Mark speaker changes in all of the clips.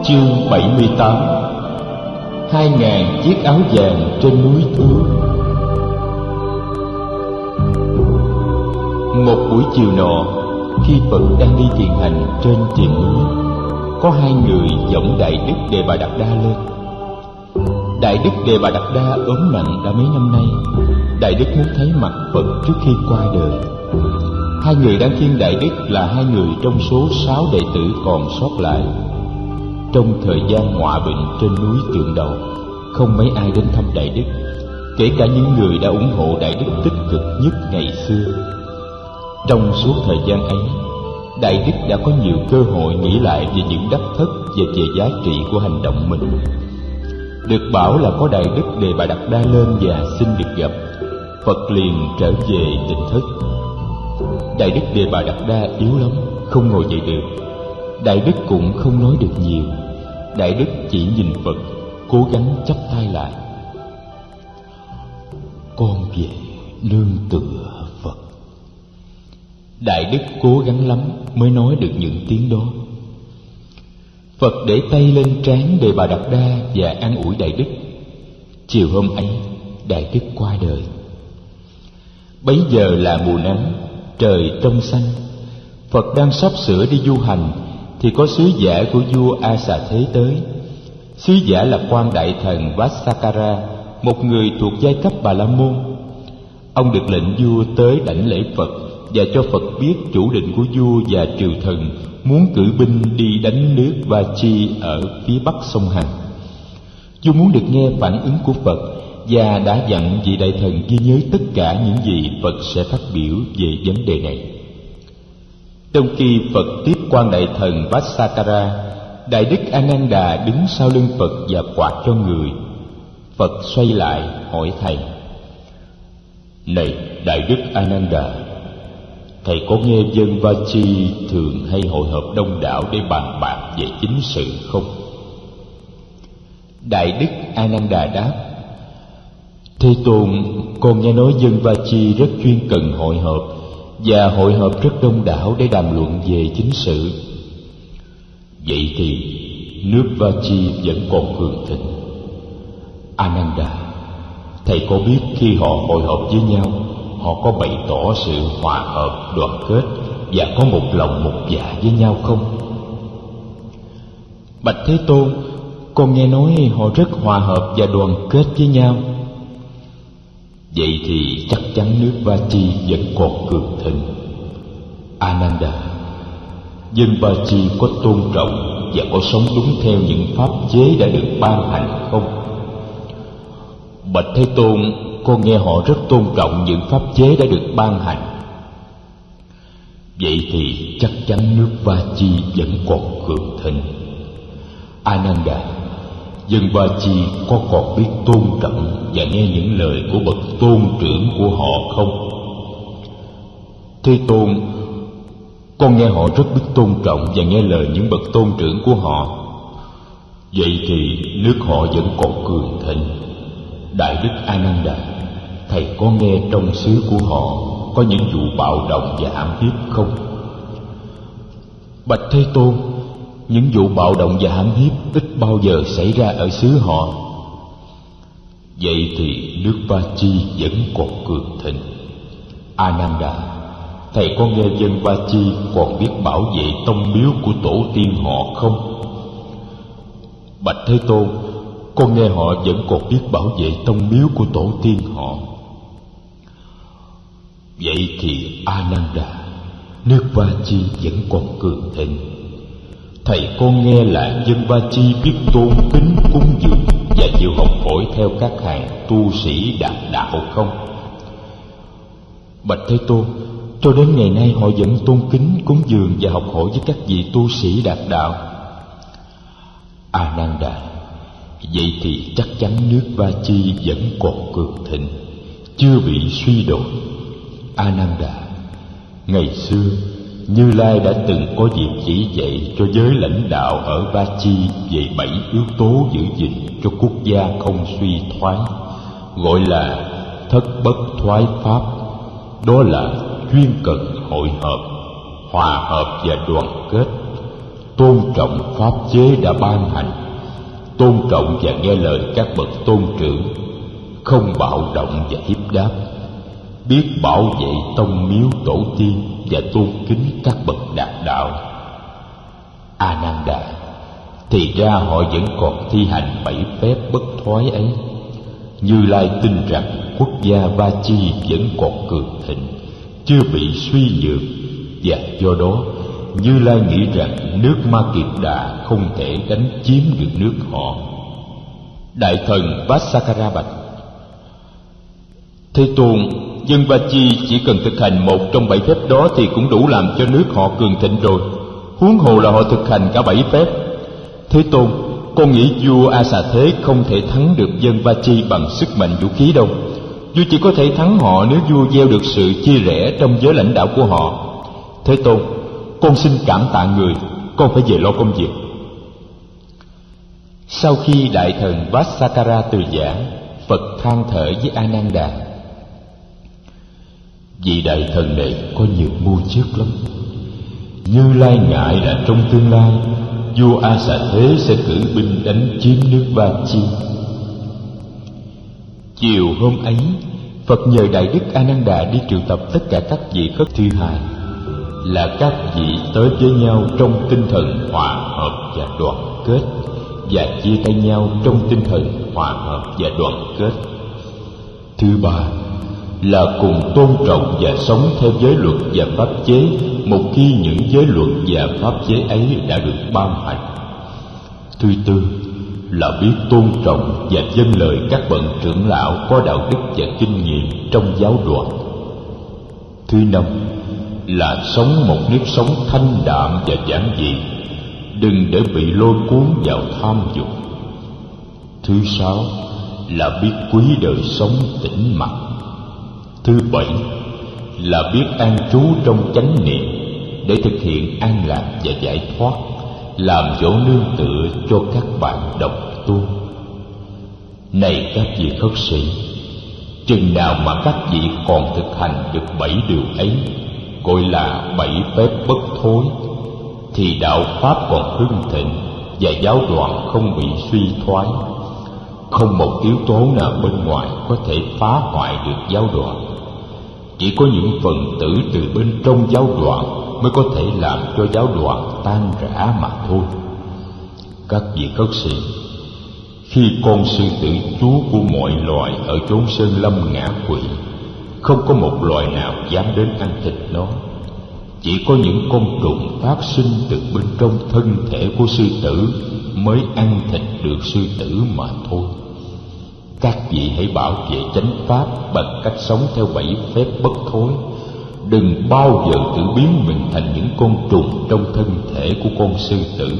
Speaker 1: Chương 78. 2000 chiếc áo vàng trên núi Thưa. Một buổi chiều nọ, khi Phật đang đi thiền hành trên triền núi, có hai người giọng Đại Đức Đề Bà Đạt Đa lên. Đại Đức Đề Bà Đạt Đa ốm nặng đã mấy năm nay. Đại Đức muốn thấy mặt Phật trước khi qua đời. Hai người đang khuyên Đại Đức là hai người trong số 6 đệ tử còn sót lại. Trong thời gian họa bệnh trên núi Tượng Đầu, không mấy ai đến thăm Đại Đức, kể cả những người đã ủng hộ Đại Đức tích cực nhất ngày xưa. Trong suốt thời gian ấy, Đại Đức đã có nhiều cơ hội nghĩ lại về những đắc thất và về giá trị của hành động mình. Được bảo là có Đại Đức Đề Bà Đạt Đa lên và xin được gặp, Phật liền trở về tỉnh thất. Đại Đức Đề Bà Đạt Đa yếu lắm, không ngồi dậy được. Đại Đức cũng không nói được nhiều. Đại Đức chỉ nhìn Phật, cố gắng chắp tay lại. Con về nương tựa Phật. Đại Đức cố gắng lắm mới nói được những tiếng đó. Phật để tay lên trán Đề Bà Đạt Đa và an ủi Đại Đức. Chiều hôm ấy, Đại Đức qua đời. Bấy giờ là mùa nắng, trời trong xanh. Phật đang sắp sửa đi du hành thì có sứ giả của vua A Xà Thế tới. Sứ giả là quan đại thần Vassakara, một người thuộc giai cấp Bà La Môn. Ông được lệnh vua tới đảnh lễ Phật và cho Phật biết chủ định của vua và triều thần muốn cử binh đi đánh nước Vachi ở phía bắc sông Hằng. Vua muốn được nghe phản ứng của Phật và đã dặn vị đại thần ghi nhớ tất cả những gì Phật sẽ phát biểu về vấn đề này. Trong khi Phật tiếp quan đại thần Vassakara, Đại Đức Ananda đứng sau lưng Phật và quạt cho người. Phật xoay lại hỏi thầy: Này Đại Đức Ananda, thầy có nghe dân Vachi thường hay hội họp đông đảo để bàn bạc về chính sự không? Đại Đức Ananda đáp: Thế Tôn, con nghe nói dân Vachi rất chuyên cần hội họp, và hội họp rất đông đảo để đàm luận về chính sự. Vậy thì nước Vachi vẫn còn cường thịnh. Ananda, thầy có biết khi họ hội họp với nhau, họ có bày tỏ sự hòa hợp, đoàn kết và có một lòng một dạ với nhau không? Bạch Thế Tôn, con nghe nói họ rất hòa hợp và đoàn kết với nhau. Vậy thì chắc chắn nước Vachi vẫn còn cường thịnh. Ananda, dân Vachi có tôn trọng và có sống đúng theo những pháp chế đã được ban hành không? Bạch Thế Tôn, con nghe họ rất tôn trọng những pháp chế đã được ban hành. Vậy thì chắc chắn nước Vachi vẫn còn cường thịnh. Ananda, dân Vachi có còn biết tôn trọng và nghe những lời của bậc tôn trưởng của họ không? Thế Tôn, con nghe họ rất biết tôn trọng và nghe lời những bậc tôn trưởng của họ. Vậy thì nước họ vẫn còn cường thịnh. Đại Đức Ananda, thầy có nghe trong xứ của họ có những vụ bạo động và hãm hiếp không? Bạch Thế Tôn, những vụ bạo động và hãm hiếp ít bao giờ xảy ra ở xứ họ. Vậy thì nước Vachi vẫn còn cường thịnh. Ananda, thầy có nghe dân Vachi còn biết bảo vệ tông miếu của tổ tiên họ không? Bạch Thế Tôn, con nghe họ vẫn còn biết bảo vệ tông miếu của tổ tiên họ. Vậy thì Ananda, nước Vachi vẫn còn cường thịnh. Thầy con nghe là dân Vachi biết tôn kính cúng dường và chịu học hỏi theo các hàng tu sĩ đạt đạo không? Bạch Thế Tôn, cho đến ngày nay họ vẫn tôn kính cúng dường và học hỏi với các vị tu sĩ đạt đạo. Ananda, vậy thì chắc chắn nước Vachi vẫn còn cường thịnh, chưa bị suy đồi. Ananda, ngày xưa Như Lai đã từng có dịp chỉ dạy cho giới lãnh đạo ở Vachi về 7 yếu tố giữ gìn cho quốc gia không suy thoái, gọi là thất bất thoái pháp. Đó là chuyên cần hội hợp, hòa hợp và đoàn kết, tôn trọng pháp chế đã ban hành, tôn trọng và nghe lời các bậc tôn trưởng, không bạo động và hiếp đáp, biết bảo vệ tông miếu tổ tiên và tôn kính các bậc đạt đạo. A Nan Đà, thì ra họ vẫn còn thi hành 7 phép bất thoái ấy. Như Lai tin rằng quốc gia Va Chi vẫn còn cường thịnh, chưa bị suy nhược, và do đó Như Lai nghĩ rằng nước Ma Kiệt Đà không thể đánh chiếm được nước họ. Đại thần Vassakara bạch: Thế Tôn, dân Va Chi chỉ cần thực hành một trong 7 phép đó thì cũng đủ làm cho nước họ cường thịnh rồi, huống hồ là họ thực hành cả 7 phép. Thế Tôn, con nghĩ vua A Xà Thế không thể thắng được dân Va Chi bằng sức mạnh vũ khí đâu. Vua chỉ có thể thắng họ nếu vua gieo được sự chia rẽ trong giới lãnh đạo của họ. Thế Tôn, con xin cảm tạ người, con phải về lo công việc. Sau khi đại thần Vassakara từ giả, Phật than thở với A Nan Đà: Vị đại thần này có nhiều mưu trước lắm. Như Lai ngại là trong tương lai vua A Xà Thế sẽ cử binh đánh chiếm nước Va Chi. Chiều hôm ấy, Phật nhờ Đại Đức A Nan Đà đi triệu tập tất cả các vị khất thứ hai, là các vị tới với nhau trong tinh thần hòa hợp và đoàn kết, và chia tay nhau trong tinh thần hòa hợp và đoàn kết. Thứ ba là cùng tôn trọng và sống theo giới luật và pháp chế một khi những giới luật và pháp chế ấy đã được ban hành. Thứ tư là biết tôn trọng và vâng lời các bậc trưởng lão có đạo đức và kinh nghiệm trong giáo đoàn. Thứ năm là sống một nếp sống thanh đạm và giản dị, đừng để bị lôi cuốn vào tham dục. Thứ sáu là biết quý đời sống tĩnh mặc. Thứ bảy là biết an trú trong chánh niệm để thực hiện an lạc và giải thoát, làm chỗ nương tựa cho các bạn đồng tu. Này các vị khất sĩ, chừng nào mà các vị còn thực hành được 7 điều ấy, gọi là 7 phép bất thối, thì đạo pháp còn hưng thịnh và giáo đoàn không bị suy thoái. Không một yếu tố nào bên ngoài có thể phá hoại được giáo đoàn. Chỉ có những phần tử từ bên trong giáo đoàn mới có thể làm cho giáo đoàn tan rã mà thôi. Các vị khất sĩ, khi con sư tử chúa của mọi loài ở chốn sơn lâm ngã quỵ, không có một loài nào dám đến ăn thịt nó. Chỉ có những con trùng phát sinh từ bên trong thân thể của sư tử mới ăn thịt được sư tử mà thôi. Các vị hãy bảo vệ chánh pháp bằng cách sống theo 7 phép bất thối. Đừng bao giờ tự biến mình thành những con trùng trong thân thể của con sư tử.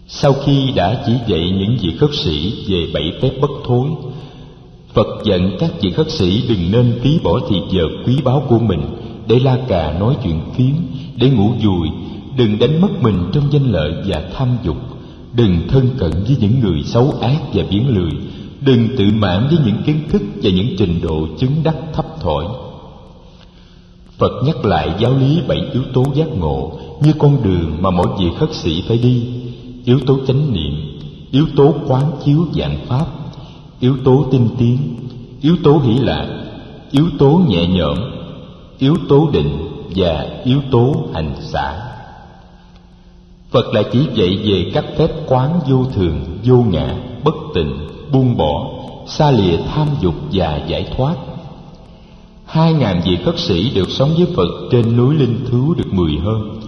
Speaker 1: Sau khi đã chỉ dạy những vị khất sĩ về 7 phép bất thối, Phật dặn các vị khất sĩ đừng nên phí bỏ thì giờ quý báu của mình để la cà nói chuyện phiếm, để ngủ dùi, đừng đánh mất mình trong danh lợi và tham dục, đừng thân cận với những người xấu ác và biếng lười, đừng tự mãn với những kiến thức và những trình độ chứng đắc thấp thỏi. Phật nhắc lại giáo lý 7 yếu tố giác ngộ như con đường mà mỗi vị khất sĩ phải đi: yếu tố chánh niệm, yếu tố quán chiếu vạn pháp, yếu tố tinh tiến, yếu tố hỷ lạc, yếu tố nhẹ nhõm, yếu tố định và yếu tố hành xả. Phật lại chỉ dạy về các phép quán vô thường, vô ngã, bất tịnh, buông bỏ, xa lìa tham dục và giải thoát. 2.000 vị khất sĩ được sống với Phật trên núi Linh Thứu được 10 hôm.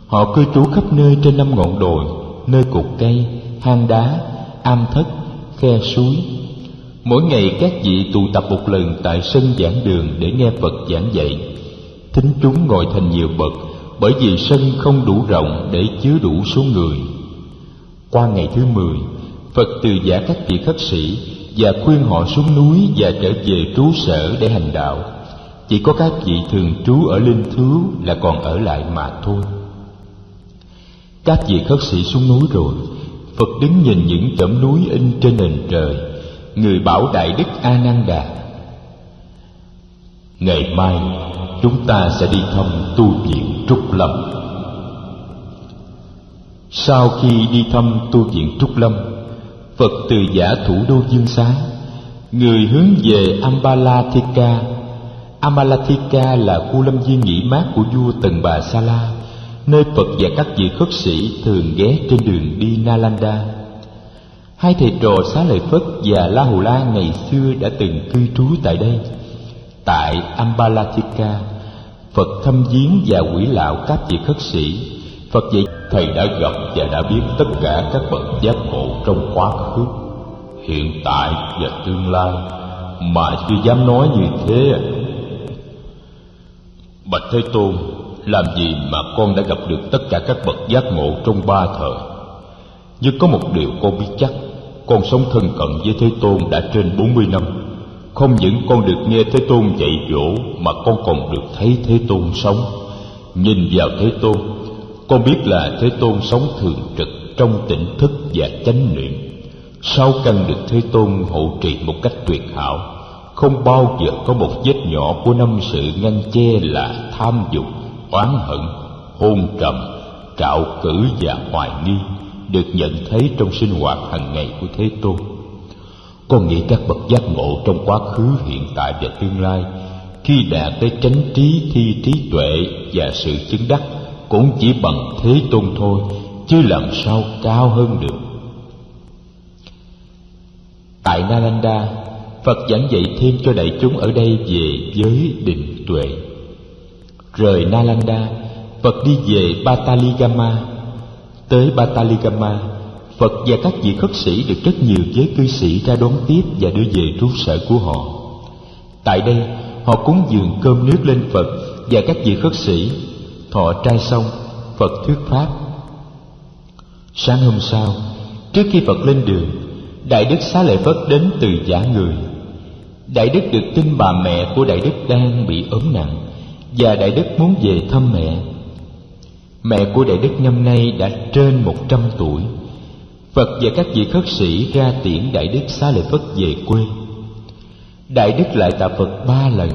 Speaker 1: Họ cư trú khắp nơi trên 5 ngọn đồi, nơi cột cây, hang đá, am thất, khe suối. Mỗi ngày các vị tụ tập một lần tại sân giảng đường để nghe Phật giảng dạy. Thính chúng ngồi thành nhiều bậc, bởi vì sân không đủ rộng để chứa đủ số người. Qua ngày thứ 10, Phật từ giả các vị khất sĩ và khuyên họ xuống núi và trở về trú sở để hành đạo. Chỉ có các vị thường trú ở Linh Thứu là còn ở lại mà thôi. Các vị khất sĩ xuống núi rồi, Phật đứng nhìn những chõm núi in trên nền trời. Người bảo Đại Đức A Nan Đà: ngày mai chúng ta sẽ đi thăm tu viện Trúc Lâm. Sau khi đi thăm tu viện Trúc Lâm, Phật từ giả thủ đô Dương Xá, người hướng về Ambalathika. Ambalathika là khu lâm viên nghỉ mát của vua Tần Bà Sa La, nơi Phật và các vị khất sĩ thường ghé trên đường đi Nalanda. Hai thầy trò Xá Lợi Phất và La Hầu La ngày xưa đã từng cư trú tại đây. Tại Ambalathika, Phật thăm viếng và quỷ lạo các vị khất sĩ. Phật dạy thầy đã gặp và đã biết tất cả các bậc giác ngộ trong quá khứ, hiện tại và tương lai, mà chưa dám nói như thế. Bạch Thế Tôn, làm gì mà con đã gặp được tất cả các bậc giác ngộ trong ba thời? Nhưng có một điều con biết chắc, con sống thân cận với Thế Tôn đã trên 40 năm. Không những con được nghe Thế Tôn dạy dỗ, mà con còn được thấy Thế Tôn sống. Nhìn vào Thế Tôn, con biết là Thế Tôn sống thường trực trong tỉnh thức và chánh niệm. Sáu căn được Thế Tôn hộ trì một cách tuyệt hảo. Không bao giờ có một vết nhỏ của năm sự ngăn che là tham dục, oán hận, hôn trầm, trạo cử và hoài nghi được nhận thấy trong sinh hoạt hàng ngày của Thế Tôn. Con nghĩ các bậc giác ngộ trong quá khứ, hiện tại và tương lai, khi đạt tới chánh trí, thi trí tuệ và sự chứng đắc, cũng chỉ bằng Thế Tôn thôi, chứ làm sao cao hơn được. Tại Nalanda, Phật giảng dạy thêm cho đại chúng ở đây về giới định tuệ. Rời Nalanda, Phật đi về Pataligama. Tới Pataligama, Phật và các vị khất sĩ được rất nhiều giới cư sĩ ra đón tiếp và đưa về trú sở của họ. Tại đây, họ cúng dường cơm nước lên Phật và các vị khất sĩ. Thọ trai xong, Phật thuyết pháp. Sáng hôm sau, trước khi Phật lên đường, Đại Đức Xá Lợi Phất đến từ giả người. Đại Đức được tin bà mẹ của Đại Đức đang bị ốm nặng, và Đại Đức muốn về thăm mẹ. Mẹ của Đại Đức năm nay đã trên 100 tuổi. Phật và các vị khất sĩ ra tiễn Đại Đức Xá Lợi Phất về quê. Đại Đức lại tạ Phật 3 lần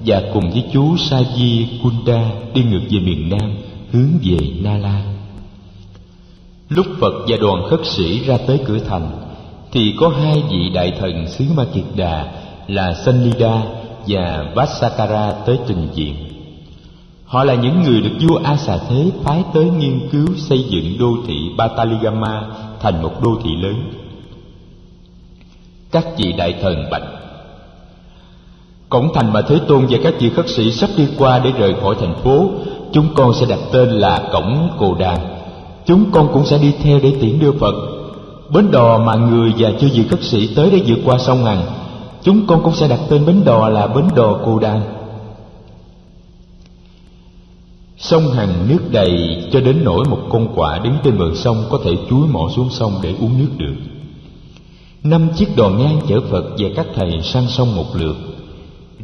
Speaker 1: và cùng với chú Sa Di Kunda đi ngược về miền Nam, hướng về Nala. Lúc Phật và đoàn khất sĩ ra tới cửa thành, thì có hai vị đại thần xứ Ma Kiệt Đà là Sanlida và Vassakara tới trình diện. Họ là những người được vua A Xà Thế phái tới nghiên cứu xây dựng đô thị Pataligama thành một đô thị lớn. Các vị đại thần bạch: cổng thành mà Thế Tôn và các vị khất sĩ sắp đi qua để rời khỏi thành phố, chúng con sẽ đặt tên là cổng Cồ Đàm. Chúng con cũng sẽ đi theo để tiễn đưa Phật. Bến đò mà người và chư vị khất sĩ tới để vượt qua sông Hằng, chúng con cũng sẽ đặt tên bến đò là bến đò Cồ Đàm. Sông Hằng nước đầy cho đến nỗi một con quạ đứng trên bờ sông có thể chúi mỏ xuống sông để uống nước được. 5 chiếc đò ngang chở Phật và các thầy sang sông một lượt.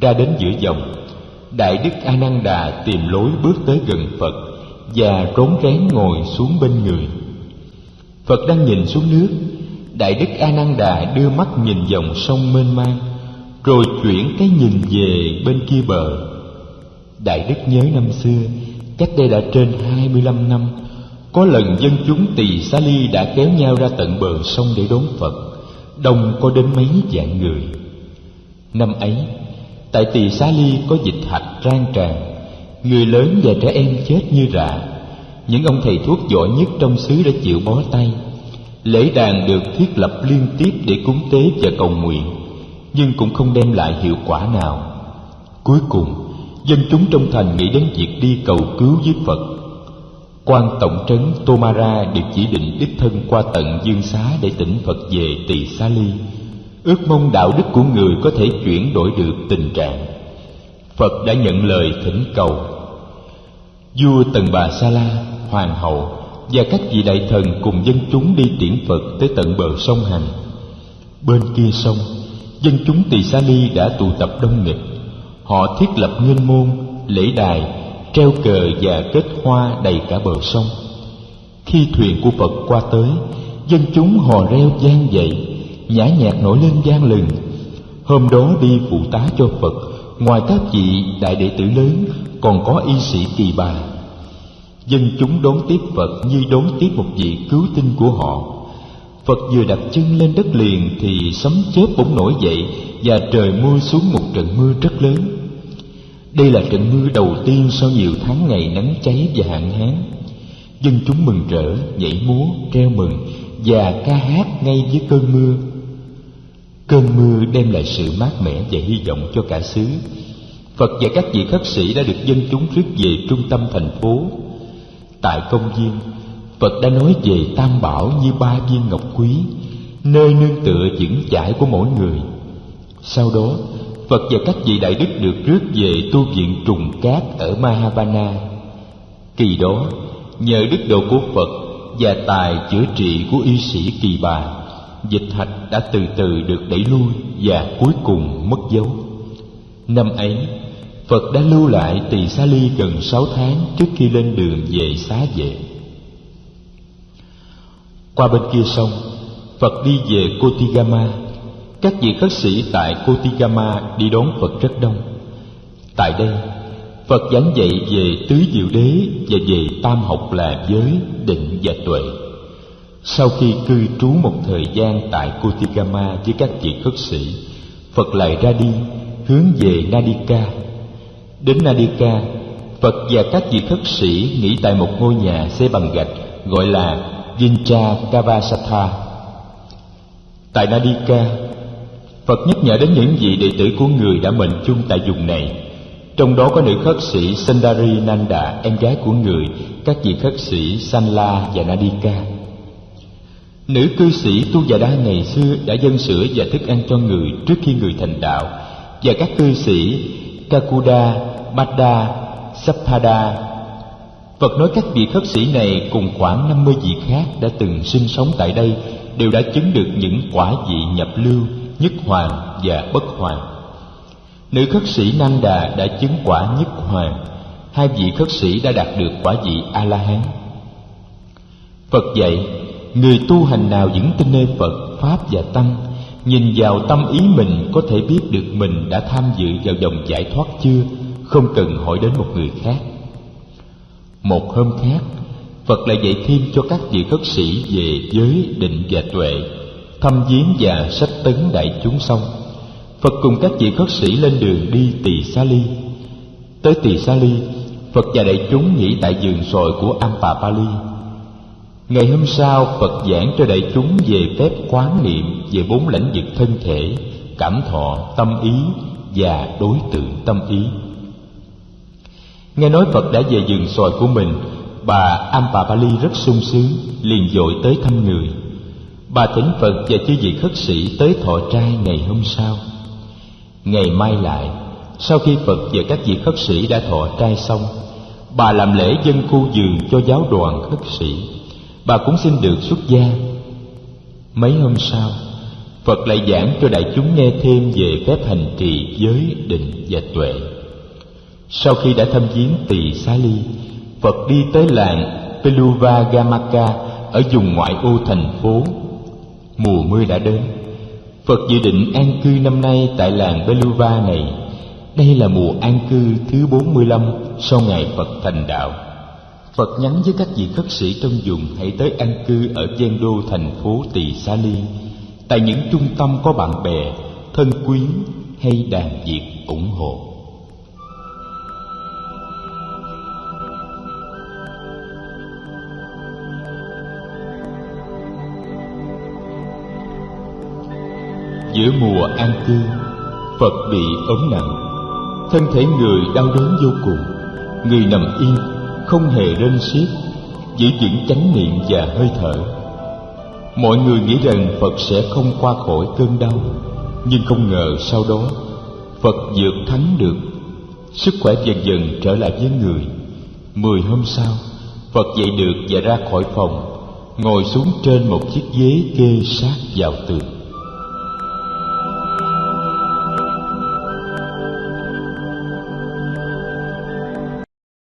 Speaker 1: Ra đến giữa dòng, Đại Đức A Nan Đà tìm lối bước tới gần Phật và rón rén ngồi xuống bên người. Phật đang nhìn xuống nước. Đại Đức A Nan Đà đưa mắt nhìn dòng sông mênh mang, rồi chuyển cái nhìn về bên kia bờ. Đại Đức nhớ năm xưa, cách đây đã trên 25 năm, có lần dân chúng Tỳ Xá Ly đã kéo nhau ra tận bờ sông để đón Phật, đông có đến mấy vạn người. Năm ấy, tại Tỳ Xá Ly có dịch hạch rang tràn, người lớn và trẻ em chết như rạ. Những ông thầy thuốc giỏi nhất trong xứ đã chịu bó tay. Lễ đàn được thiết lập liên tiếp để cúng tế và cầu nguyện, nhưng cũng không đem lại hiệu quả nào. Cuối cùng, dân chúng trong thành nghĩ đến việc đi cầu cứu với Phật. Quan tổng trấn Tomara được chỉ định đích thân qua tận Dương Xá để tỉnh Phật về Tỳ Xá Ly, ước mong đạo đức của người có thể chuyển đổi được tình trạng. Phật đã nhận lời thỉnh cầu. Vua Tần Bà Sa La, hoàng hậu và các vị đại thần cùng dân chúng đi tiễn Phật tới tận bờ sông Hằng. Bên kia sông, dân chúng Tỳ Xá Ly đã tụ tập đông nghịch. Họ thiết lập nghênh môn, lễ đài, treo cờ và kết hoa đầy cả bờ sông. Khi thuyền của Phật qua tới, dân chúng hò reo vang dậy, nhã nhạc nổi lên vang lừng. Hôm đó đi phụ tá cho Phật, ngoài các vị đại đệ tử lớn, còn có y sĩ Kỳ Bà. Dân chúng đón tiếp Phật như đón tiếp một vị cứu tinh của họ. Phật vừa đặt chân lên đất liền thì sấm chớp bỗng nổi dậy và trời mưa xuống một trận mưa rất lớn. Đây là trận mưa đầu tiên sau nhiều tháng ngày nắng cháy và hạn hán. Dân chúng mừng rỡ, nhảy múa, reo mừng và ca hát ngay với cơn mưa. Cơn mưa đem lại sự mát mẻ và hy vọng cho cả xứ. Phật và các vị khất sĩ đã được dân chúng rước về trung tâm thành phố. Tại công viên, Phật đã nói về Tam Bảo như 3 viên ngọc quý, nơi nương tựa vững chãi của mỗi người. Sau đó, Phật và các vị đại đức được rước về tu viện Trùng Cát ở Mahavana. Kỳ đó, nhờ đức độ của Phật và tài chữa trị của y sĩ Kỳ Bà, dịch hạch đã từ từ được đẩy lui và cuối cùng mất dấu. Năm ấy, Phật đã lưu lại Tỳ Xá Ly gần 6 tháng trước khi lên đường về Xá Vệ. Qua bên kia sông, Phật đi về Kotigama. Các vị khất sĩ tại Kotigama đi đón Phật rất đông. Tại đây, Phật giảng dạy về tứ diệu đế và về tam học là giới, định và tuệ. Sau khi cư trú một thời gian tại Kotigama với các vị khất sĩ, Phật lại ra đi hướng về Nadika. Đến Nadika, Phật và các vị khất sĩ nghỉ tại một ngôi nhà xây bằng gạch gọi là Vinchakavasatha. Tại Nadika, Phật nhắc nhở đến những vị đệ tử của người đã mệnh chung tại vùng này. Trong đó có nữ khất sĩ Sundari Nanda, em gái của người, các vị khất sĩ Sanla và Nadika. Nữ cư sĩ Tu Già Đa ngày xưa đã dâng sữa và thức ăn cho người trước khi người thành đạo, và các cư sĩ Kakuda, Madda, Sappada. Phật nói các vị khất sĩ này cùng khoảng 50 vị khác đã từng sinh sống tại đây đều đã chứng được những quả vị nhập lưu, nhất hoàn và bất hoàn. Nữ khất sĩ Nanda đã chứng quả nhất hoàn. 2 vị khất sĩ đã đạt được quả vị A-la-hán. Phật dạy, người tu hành nào vững tin nơi Phật, Pháp và Tăng, nhìn vào tâm ý mình có thể biết được mình đã tham dự vào dòng giải thoát chưa, không cần hỏi đến một người khác. Một hôm khác, Phật lại dạy thêm cho các vị khất sĩ về giới, định và tuệ, thăm viếng và sách tấn đại chúng xong. Phật cùng các vị khất sĩ lên đường đi Tỳ Xá Ly. Tới Tỳ Xá Ly, Phật và đại chúng nghỉ tại vườn xoài của Ampapali. Ngày hôm sau, Phật giảng cho đại chúng về phép quán niệm về 4 lãnh vực thân thể, cảm thọ, tâm ý và đối tượng tâm ý. Nghe nói Phật đã về vườn xoài của mình, bà Ampapali rất sung sướng, liền vội tới thăm người. Bà thỉnh Phật và chư vị khất sĩ tới thọ trai ngày hôm sau. Ngày mai lại, sau khi Phật và các vị khất sĩ đã thọ trai xong, bà làm lễ dâng khu vườn cho giáo đoàn khất sĩ. Bà cũng xin được xuất gia. Mấy hôm sau, Phật lại giảng cho đại chúng nghe thêm về phép hành trì giới, định và tuệ. Sau khi đã thăm viếng Tỳ Xá Ly, Phật đi tới làng Peluvagamaka ở vùng ngoại ô thành phố. Mùa mưa đã đến. Phật dự định an cư năm nay tại làng Peluva này. Đây là mùa an cư thứ 45 sau ngày Phật thành đạo. Phật nhắn với các vị khất sĩ trong vùng hãy tới an cư ở ven đô thành phố Tỳ Xá Ly, tại những trung tâm có bạn bè, thân quyến hay đàn Việt ủng hộ. Giữa mùa an cư, Phật bị ốm nặng, thân thể người đau đớn vô cùng. Người nằm yên, không hề rên xiết, giữ vững chánh niệm và hơi thở. Mọi người nghĩ rằng Phật sẽ không qua khỏi cơn đau, nhưng không ngờ sau đó Phật vượt thắng được. Sức khỏe dần dần trở lại với người. 10 hôm sau, Phật dậy được và ra khỏi phòng, ngồi xuống trên một chiếc ghế kê sát vào tường.